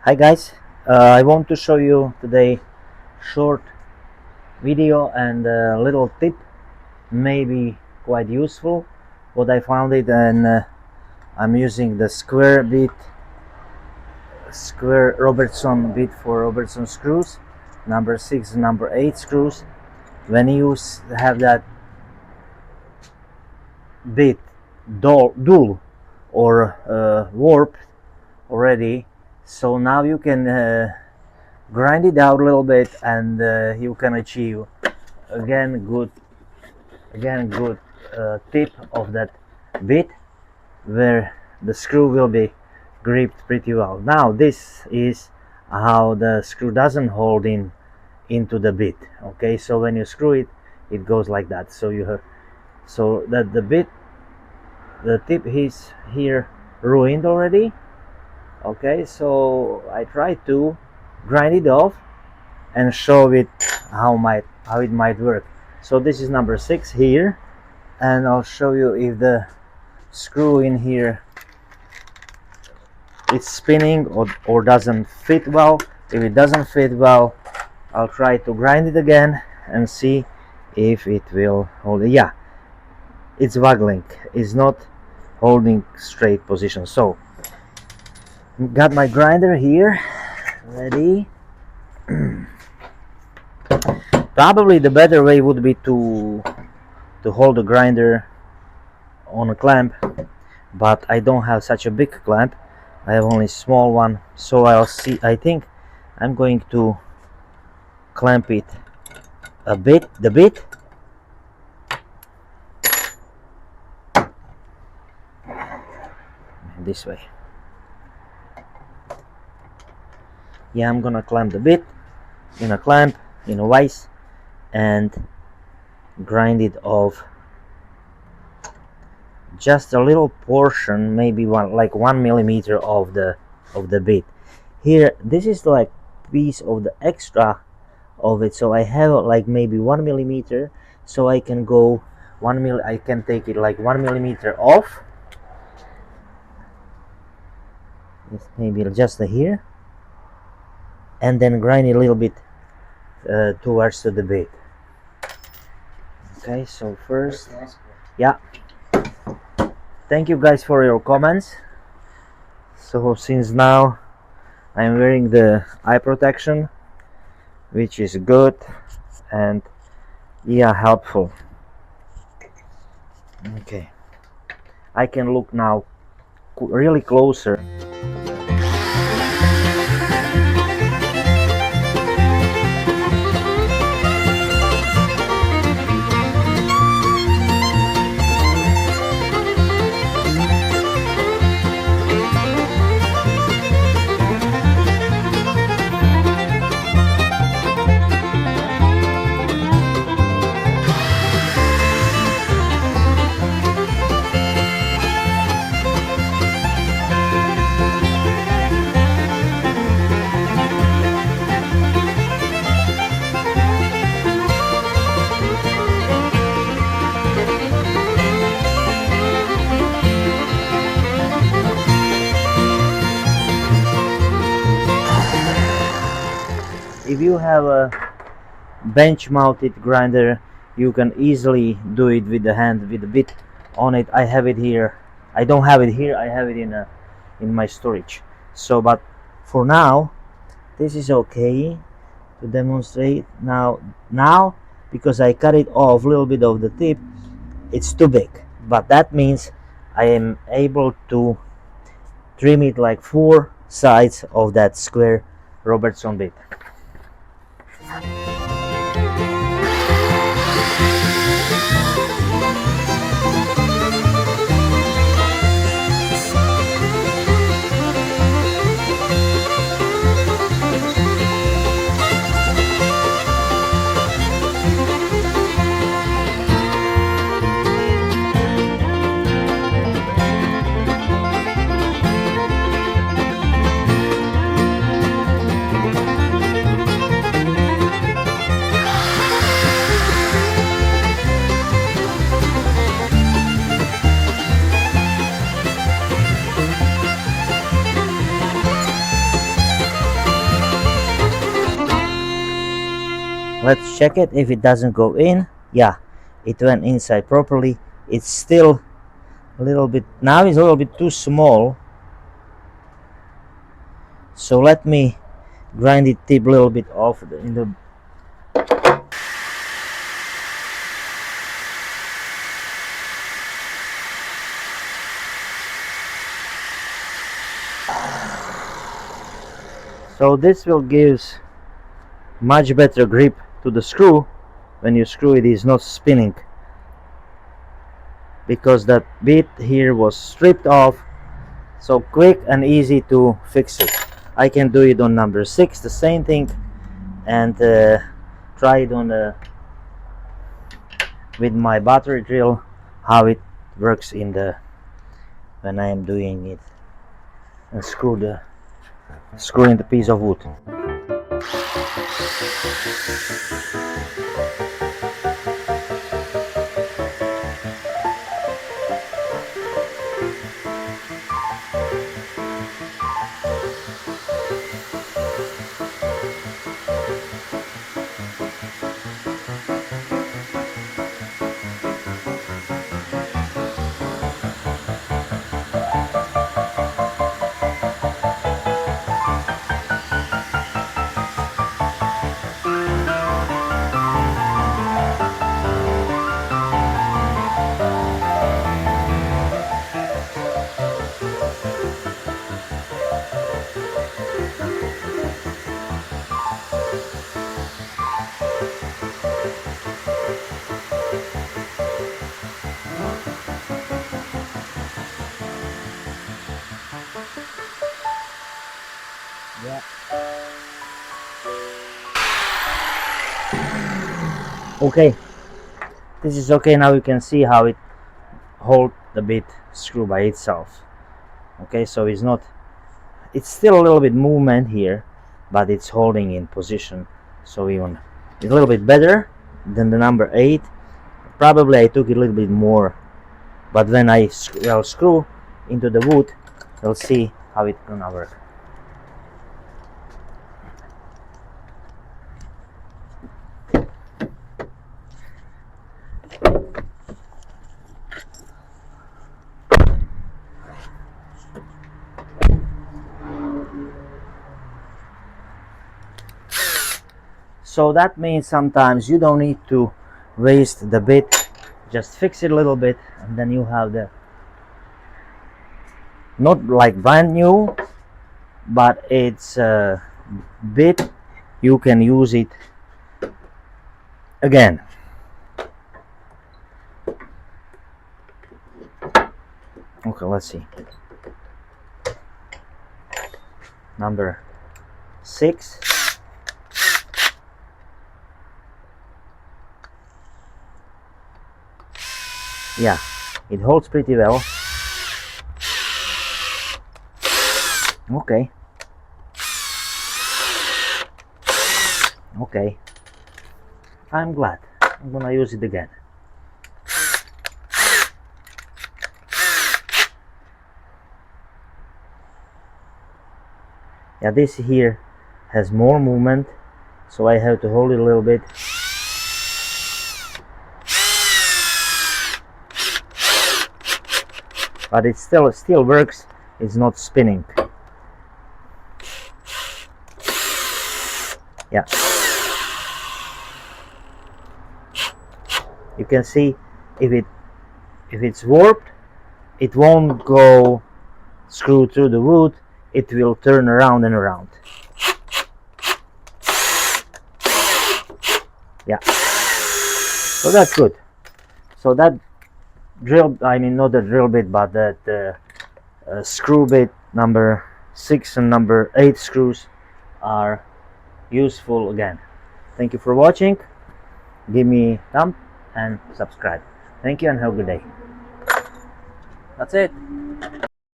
Hi guys, I want to show you today short video and a little tip, maybe quite useful. What I found it, and I'm using the square Robertson bit for Robertson screws, number 6 number 8 screws. When you have that bit dull or warped already, so now you can grind it out a little bit, and you can achieve again good tip of that bit where the screw will be gripped pretty well. Now this is how the screw doesn't hold into the bit. Okay, so when you screw it, it goes like that. So you have, so that the tip is here ruined already. Okay, so I try to grind it off and show it how it might work. So this is number 6 here, and I'll show you if the screw in here is spinning or doesn't fit well. If it doesn't fit well, I'll try to grind it again and see if it will hold it. Yeah, it's waggling, it's not holding straight position. So got my grinder here ready. Probably the better way would be to hold the grinder on a clamp, but I don't have such a big clamp. I have only a small one, so I think I'm going to clamp it a bit, this way. Yeah, I'm gonna clamp the bit in a clamp, in a vise, and grind it off just a little portion, maybe like 1 millimeter of the bit. Here, this is like piece of the extra of it, so I have like maybe 1 millimeter, so I can go I can take it like 1 millimeter off. It's maybe just here, and then grind it a little bit towards the bit. Okay, so first, yeah, thank you guys for your comments. So since now I'm wearing the eye protection, which is good and yeah, helpful. Okay, I can look now really closer. If you have a bench mounted grinder, you can easily do it with the hand with the bit on it. I have it here. I don't have it here, I have it in my storage. So but for now this is okay to demonstrate. Now because I cut it off a little bit of the tip, it's too big, but that means I am able to trim it like 4 sides of that square Robertson bit. Let's check it. If it doesn't go in, yeah, it went inside properly. It's still a little bit, now it's a little bit too small, so let me grind it tip a little bit off in the so this will give much better grip to the screw. When you screw it is not spinning, because that bit here was stripped off. So quick and easy to fix it. I can do it on number 6, the same thing, and try it on the with my battery drill, how it works in the when I am doing it, and screwing the piece of wood. Yeah. Okay, this is okay. Now you can see how it holds the bit screw by itself. Okay, so it's still a little bit movement here, but it's holding in position. So even it's a little bit better than the number 8. Probably I took it a little bit more, but when I screw into the wood, we'll see how it's gonna work. So that means sometimes you don't need to waste the bit, just fix it a little bit, and then you have the, not like brand new, but it's a bit you can use it again. Okay, let's see. Number 6. Yeah, it holds pretty well. Okay. Okay. I'm glad. I'm gonna use it again. Yeah, this here has more movement, so I have to hold it a little bit. But it still works. It's not spinning. Yeah. You can see if it's warped, it won't go screw through the wood. It will turn around and around. Yeah. So that's good. So that drill, I mean not the drill bit, but that screw bit number 6 and number 8 screws are useful again. Thank you for watching. Give me a thumb and subscribe. Thank you and have a good day. That's it.